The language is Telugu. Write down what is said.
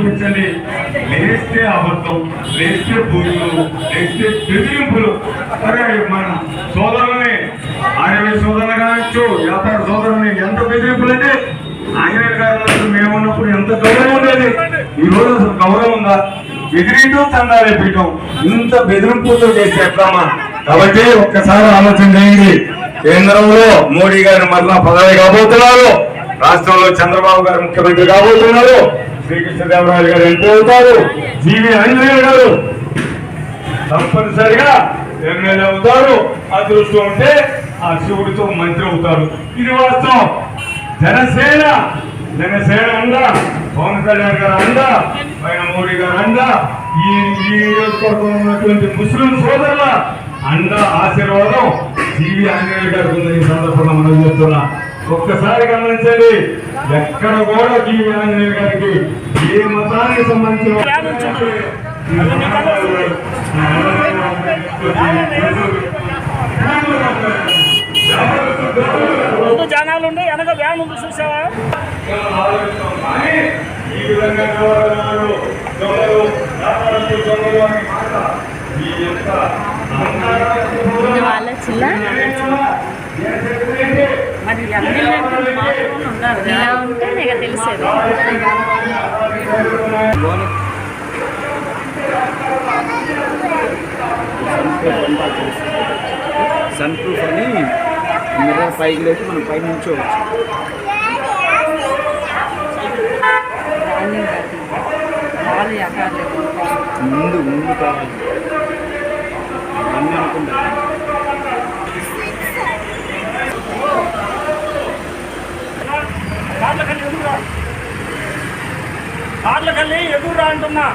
చూపించండి. లేస్తే అబద్ధం, లేస్తే బూతులు, లేస్తే బెదిరింపులు. అరే మన సోదరుల్ని ఆర్యవ సోదరులు కావచ్చు, వ్యాపార సోదరుల్ని ఎంత బెదిరింపులు అంటే ఆంజనేయులు గారు మేమున్నప్పుడు ఎంత గౌరవం ఉండేది. ఈ రోజు అసలు గౌరవం ఉందా? బెదిరించడం చందాలే పీఠం, ఇంత బెదిరింపులతో చేస్తే ఎట్లమ్మా? కాబట్టి ఒక్కసారి ఆలోచన చేయండి. కేంద్రంలో మోడీ గారు మరలా పదవి కాబోతున్నారు, రాష్ట్రంలో చంద్రబాబు గారు ముఖ్యమంత్రి కాబోతున్నారు, శ్రీకృష్ణదేవరాయలు గారు ఎంపీ అవుతారు, జీవి ఆంజనేయులు గారు తప్పనిసరిగా ఎమ్మెల్యే అవుతారు. అదృష్టం ఉంటే ఆ శివుడితో మంత్రి అవుతారు. ఇది వాస్తవం. జనసేన అండ, పవన్ కళ్యాణ్ గారు అండ, పైన మోడీ గారు అండ, ఈ నియోజకవర్గంలో ఉన్నటువంటి ముస్లిం సోదరుల అండ ఆశీర్వాదం జీవి ఆంజనేయులు గారికి ఉంది. ఈ సందర్భంగా మనం చెప్తున్నా, ఒక్కసారి గమనించండి. ఎక్కడ కూడా జీవి ఆంజనేయులు గారికి ఏ మతానికి సంబంధించిన జనాలు ఉండే వెనక వ్యాన్ ఉంది చూసావా? ఈ విధంగా వాళ్ళ చిల్ల మరి ఇలా ఉంటే నీకు తెలిసేది. సన్ ప్రూఫ్ అని మిర్రర్ పైకి లేచి మనం పైన నుంచోవచ్చు. ముందు కావాలి అన్నీ అనుకుంటా. కార్లకెళ్ళి ఎదురురా అంటున్నా.